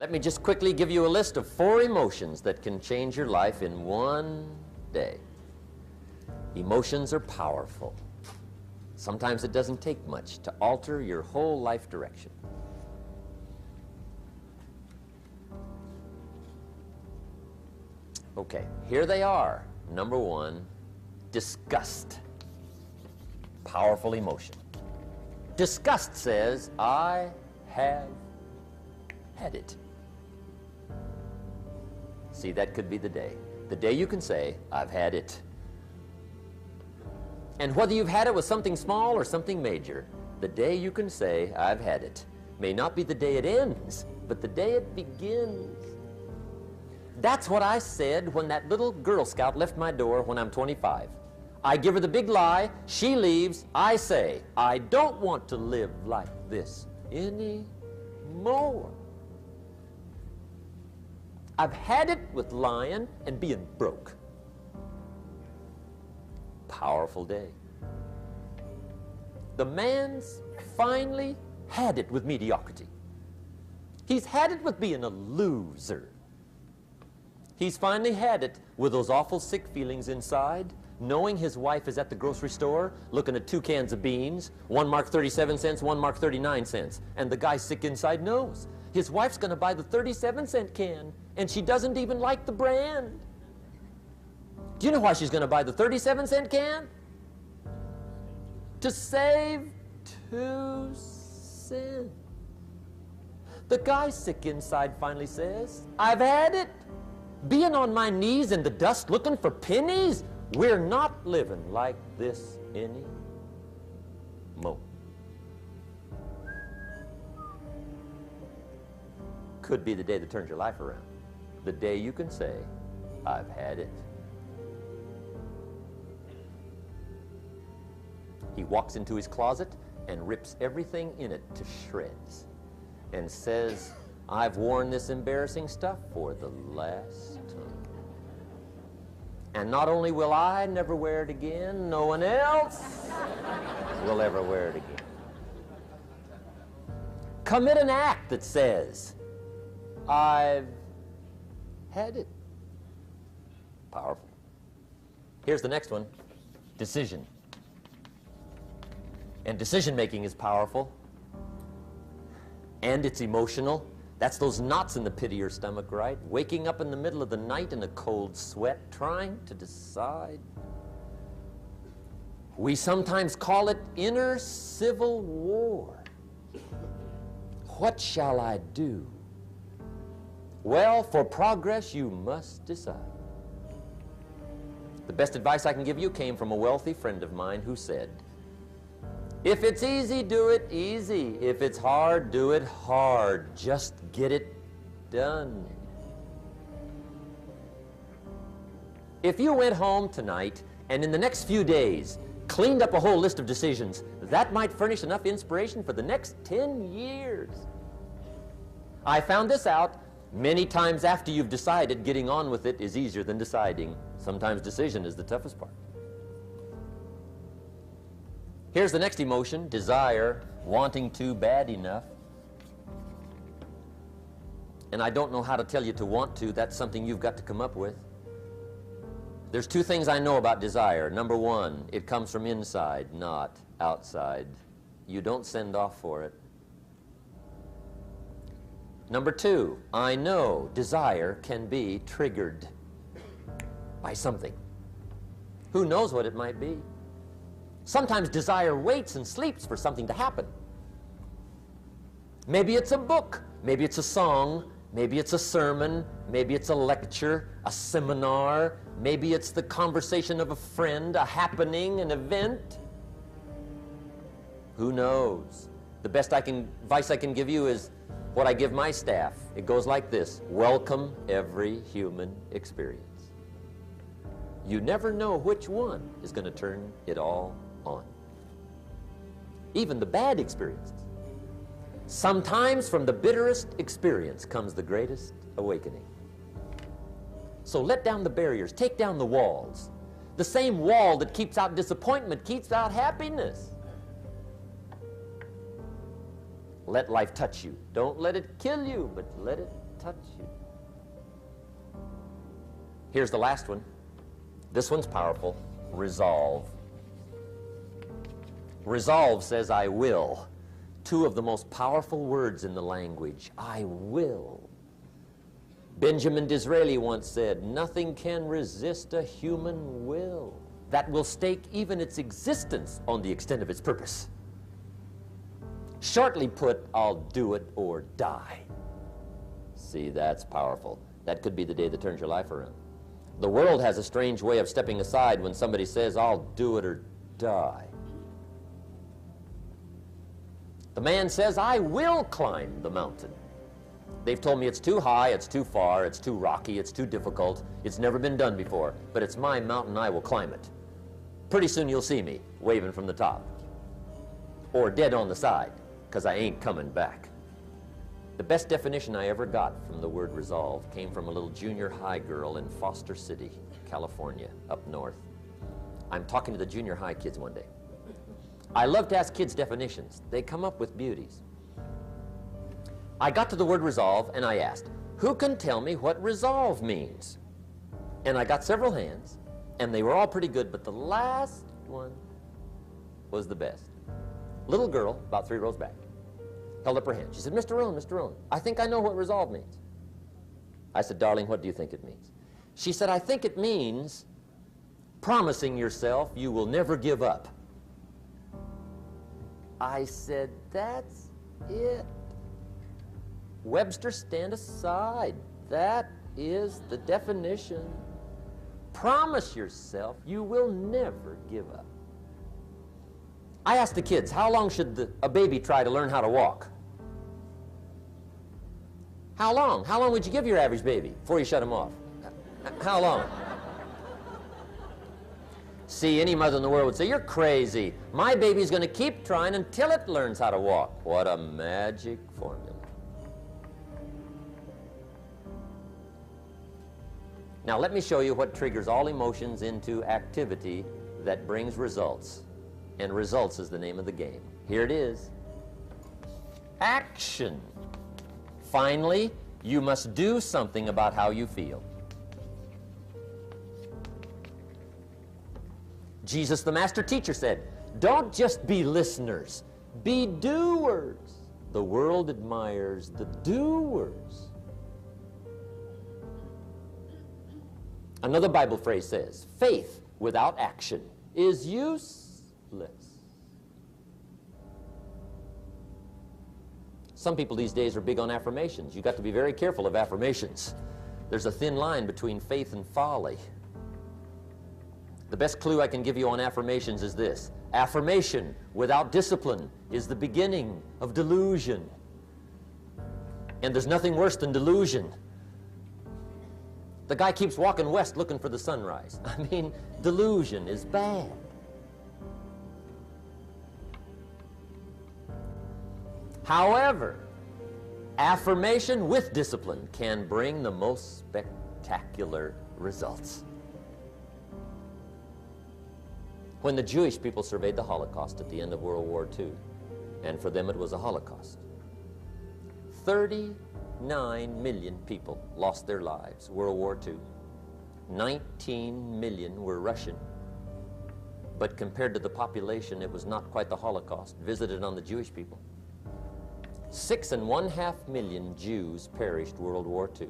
Let me just quickly give you a list of 4 emotions that can change your life in one day. Emotions are powerful. Sometimes it doesn't take much to alter your whole life direction. Okay, here they are. Number 1, disgust. Powerful emotion. Disgust says, I have had it. See, that could be the day. The day you can say, I've had it. And whether you've had it with something small or something major, the day you can say, I've had it, may not be the day it ends, but the day it begins. That's what I said when that little Girl Scout left my door when I'm 25. I give her the big lie, she leaves, I say, I don't want to live like this anymore. I've had it with lying and being broke. Powerful day. The man's finally had it with mediocrity. He's had it with being a loser. He's finally had it with those awful sick feelings inside, knowing his wife is at the grocery store looking at 2 cans of beans, one marked 37 cents, one marked 39 cents. And the guy sick inside knows his wife's going to buy the 37-cent can, and she doesn't even like the brand. Do you know why she's going to buy the 37-cent can? To save 2 cents. The guy sick inside finally says, I've had it. Being on my knees in the dust looking for pennies, we're not living like this anymore. Could be the day that turns your life around. The day you can say, I've had it. He walks into his closet and rips everything in it to shreds and says, I've worn this embarrassing stuff for the last time. And not only will I never wear it again, no one else will ever wear it again. Commit an act that says, I've had it. Powerful. Here's the next one, decision. And decision-making is powerful, and it's emotional. That's those knots in the pit of your stomach, right? Waking up in the middle of the night in a cold sweat, trying to decide. We sometimes call it inner civil war. What shall I do? Well, for progress, you must decide. The best advice I can give you came from a wealthy friend of mine who said, if it's easy, do it easy. If it's hard, do it hard. Just get it done. If you went home tonight and in the next few days cleaned up a whole list of decisions, that might furnish enough inspiration for the next 10 years. I found this out many times after you've decided. Getting on with it is easier than deciding. Sometimes decision is the toughest part. Here's the next emotion, desire, wanting to bad enough. And I don't know how to tell you to want to. That's something you've got to come up with. There's 2 things I know about desire. Number 1, it comes from inside, not outside. You don't send off for it. Number 2, I know desire can be triggered by something. Who knows what it might be? Sometimes desire waits and sleeps for something to happen. Maybe it's a book, maybe it's a song, maybe it's a sermon, maybe it's a lecture, a seminar, maybe it's the conversation of a friend, a happening, an event. Who knows? The best advice I can give you is what I give my staff. It goes like this: welcome every human experience. You never know which one is going to turn it all on. Even the bad experiences. Sometimes from the bitterest experience comes the greatest awakening. So let down the barriers, take down the walls. The same wall that keeps out disappointment keeps out happiness. Let life touch you. Don't let it kill you, but let it touch you. Here's the last one. This one's powerful. Resolve. Resolve says, I will. Two of the most powerful words in the language. I will. Benjamin Disraeli once said, nothing can resist a human will that will stake even its existence on the extent of its purpose. Shortly put, I'll do it or die. See, that's powerful. That could be the day that turns your life around. The world has a strange way of stepping aside when somebody says, I'll do it or die. The man says, I will climb the mountain. They've told me it's too high, it's too far, it's too rocky, it's too difficult, it's never been done before, but it's my mountain, I will climb it. Pretty soon you'll see me waving from the top, or dead on the side, because I ain't coming back. The best definition I ever got from the word resolve came from a little junior high girl in Foster City, California, up north. I'm talking to the junior high kids one day. I love to ask kids definitions. They come up with beauties. I got to the word resolve and I asked, who can tell me what resolve means? And I got several hands, and they were all pretty good, but the last one was the best. Little girl, about 3 rows back, held up her hand. She said, Mr. Rohn, I think I know what resolve means. I said, darling, what do you think it means? She said, I think it means promising yourself you will never give up. I said, that's it. Webster, stand aside. That is the definition. Promise yourself you will never give up. I asked the kids, how long should a baby try to learn how to walk? How long? How long would you give your average baby before you shut him off? How long? See, any mother in the world would say, you're crazy. My baby's going to keep trying until it learns how to walk. What a magic formula. Now let me show you what triggers all emotions into activity that brings results. And results is the name of the game. Here it is. Action. Finally, you must do something about how you feel. Jesus, the master teacher, said, don't just be listeners, be doers. The world admires the doers. Another Bible phrase says, faith without action is useless. Some people these days are big on affirmations. You've got to be very careful of affirmations. There's a thin line between faith and folly. The best clue I can give you on affirmations is this. Affirmation without discipline is the beginning of delusion. And there's nothing worse than delusion. The guy keeps walking west looking for the sunrise. I mean, delusion is bad. However, affirmation with discipline can bring the most spectacular results. When the Jewish people surveyed the Holocaust at the end of World War II, and for them it was a Holocaust, 39 million people lost their lives, World War II. 19 million were Russian. But compared to the population, it was not quite the Holocaust visited on the Jewish people. 6.5 million Jews perished World War II.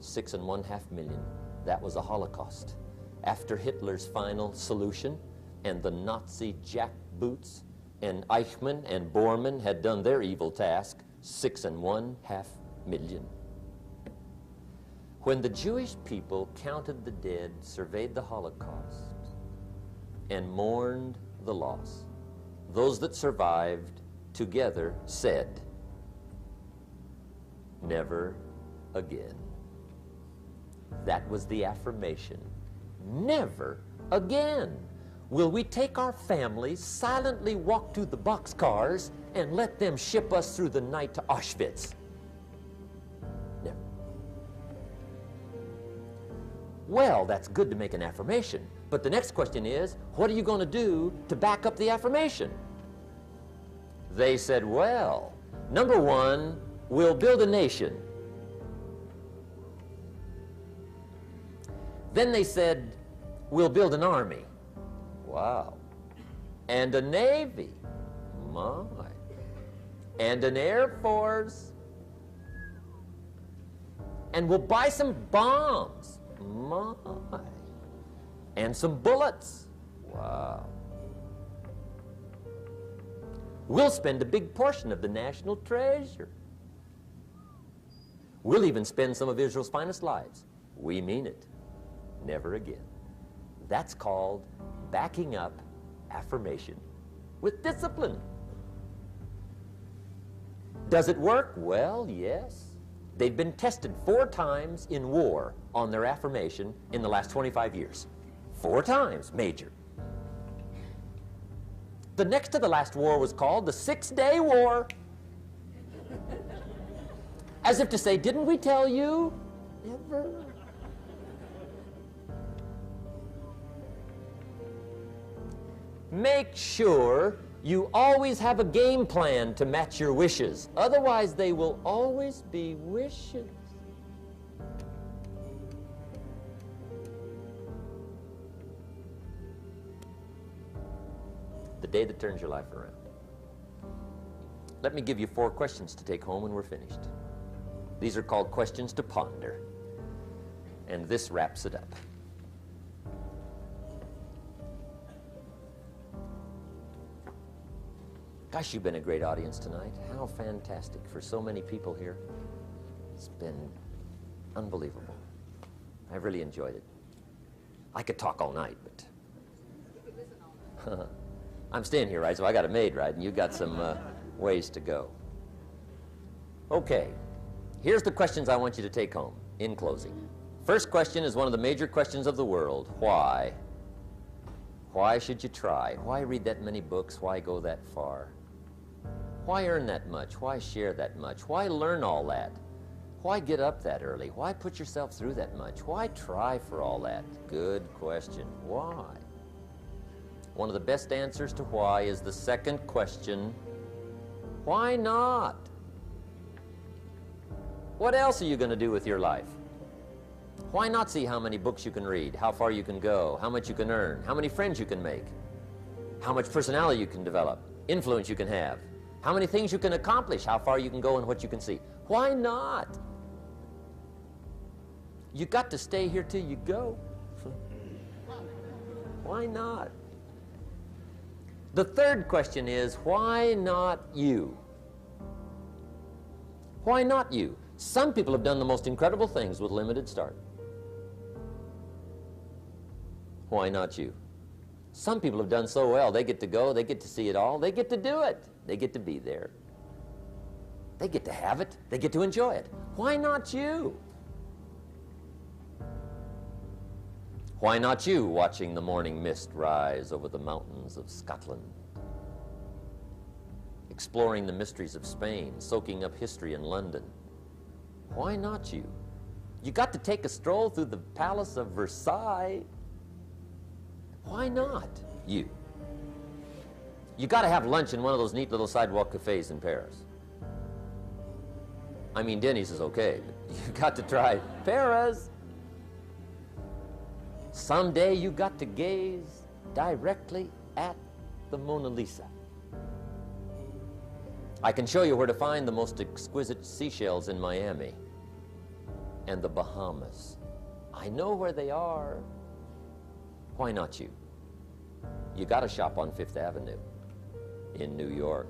6.5 million. That was a Holocaust. After Hitler's final solution and the Nazi jackboots and Eichmann and Bormann had done their evil task, 6.5 million. When the Jewish people counted the dead, surveyed the Holocaust, and mourned the loss, those that survived together said, never again. That was the affirmation. Never again will we take our families, silently walk to the boxcars, and let them ship us through the night to Auschwitz. Never. Well, that's good to make an affirmation, but the next question is, what are you going to do to back up the affirmation? They said, well, number one, we'll build a nation Then they said, we'll build an army. Wow. And a navy. My. And an air force. And we'll buy some bombs. My. And some bullets. Wow. We'll spend a big portion of the national treasure. We'll even spend some of Israel's finest lives. We mean it. Never again. That's called backing up affirmation with discipline. Does it work? Well, yes. They've been tested 4 times in war on their affirmation in the last 25 years. 4 times, major. The next to the last war was called the 6-Day War. As if to say, didn't we tell you? Never. Make sure you always have a game plan to match your wishes. Otherwise, they will always be wishes. The day that turns your life around. Let me give you 4 questions to take home when we're finished. These are called questions to ponder. And this wraps it up. Gosh, you've been a great audience tonight. How fantastic for so many people here. It's been unbelievable. I've really enjoyed it. I could talk all night, but I'm staying here, right? So I got a maid, right? And you got some ways to go. Okay, here's the questions I want you to take home in closing. First question is one of the major questions of the world. Why? Why should you try? Why read that many books? Why go that far? Why earn that much? Why share that much? Why learn all that? Why get up that early? Why put yourself through that much? Why try for all that? Good question. Why? One of the best answers to why is the second question, why not? What else are you going to do with your life? Why not see how many books you can read, how far you can go, how much you can earn, how many friends you can make, how much personality you can develop, influence you can have, how many things you can accomplish, how far you can go and what you can see? Why not? You got to stay here till you go. Why not? The third question is, why not you? Why not you? Some people have done the most incredible things with limited start. Why not you? Some people have done so well, they get to go, they get to see it all, they get to do it, they get to be there. They get to have it, they get to enjoy it. Why not you? Why not you watching the morning mist rise over the mountains of Scotland? Exploring the mysteries of Spain, soaking up history in London. Why not you? You got to take a stroll through the Palace of Versailles. Why not you? You got to have lunch in one of those neat little sidewalk cafes in Paris. I mean, Denny's is okay, but you got to try Paris. Someday you got to gaze directly at the Mona Lisa. I can show you where to find the most exquisite seashells in Miami and the Bahamas. I know where they are. Why not you? You got to shop on Fifth Avenue in New York.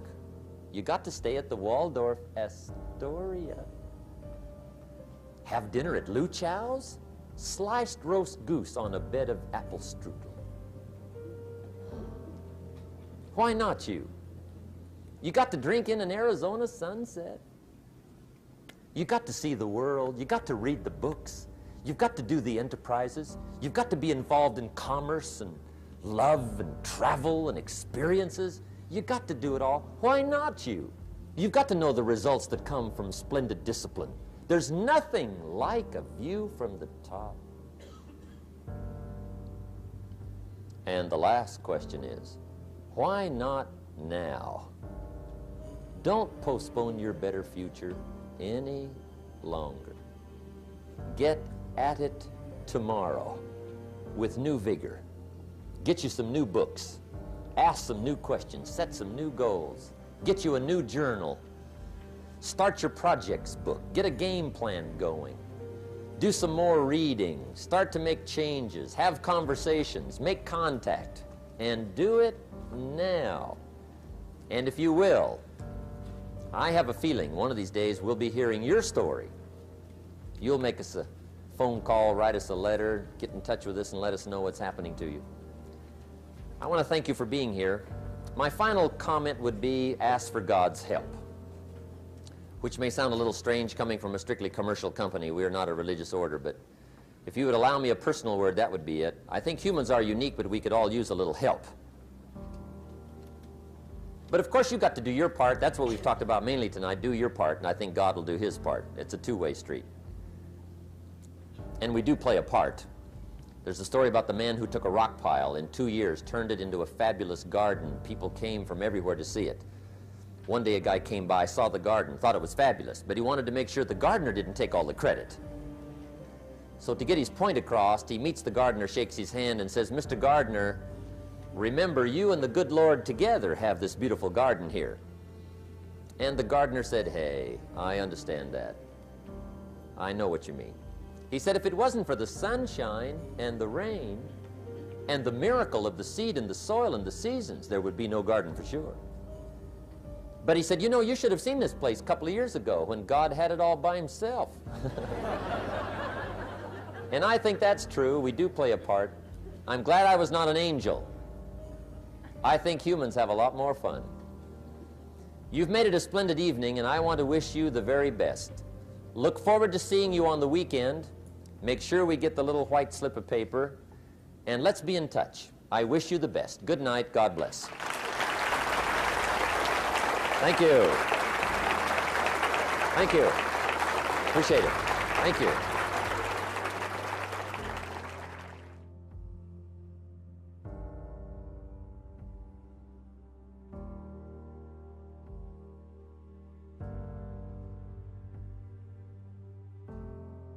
You got to stay at the Waldorf Astoria. Have dinner at Lou Chow's. Sliced roast goose on a bed of apple strudel. Why not you? You got to drink in an Arizona sunset. You got to see the world. You got to read the books. You've got to do the enterprises. You've got to be involved in commerce and love and travel and experiences. You got to do it all. Why not you? You've got to know the results that come from splendid discipline. There's nothing like a view from the top. And the last question is, why not now? Don't postpone your better future any longer. Get at it tomorrow. with new vigor. Get you some new books. Ask some new questions. Set some new goals. Get you a new journal. Start your projects book. Get a game plan going. Do some more reading. Start to make changes. Have conversations. Make contact. And do it now. And if you will, I have a feeling one of these days we'll be hearing your story. You'll make us a phone call, write us a letter, get in touch with us and let us know what's happening to you. I want to thank you for being here. My final comment would be ask for God's help, which may sound a little strange coming from a strictly commercial company. We are not a religious order, but if you would allow me a personal word, that would be it. I think humans are unique, but we could all use a little help. But of course, you've got to do your part. That's what we've talked about mainly tonight. Do your part, and I think God will do his part. It's a two-way street. And we do play a part. There's a story about the man who took a rock pile in 2 years, turned it into a fabulous garden. People came from everywhere to see it. One day a guy came by, saw the garden, thought it was fabulous, but he wanted to make sure the gardener didn't take all the credit. So to get his point across, he meets the gardener, shakes his hand, and says, "Mr. Gardener, remember, you and the good Lord together have this beautiful garden here." And the gardener said, "Hey, I understand that. I know what you mean." He said, "If it wasn't for the sunshine and the rain and the miracle of the seed and the soil and the seasons, there would be no garden for sure." But he said, "You know, you should have seen this place a couple of years ago when God had it all by himself." And I think that's true. We do play a part. I'm glad I was not an angel. I think humans have a lot more fun. You've made it a splendid evening, and I want to wish you the very best. Look forward to seeing you on the weekend. Make sure we get the little white slip of paper, and let's be in touch. I wish you the best. Good night. God bless. Thank you. Thank you. Appreciate it. Thank you.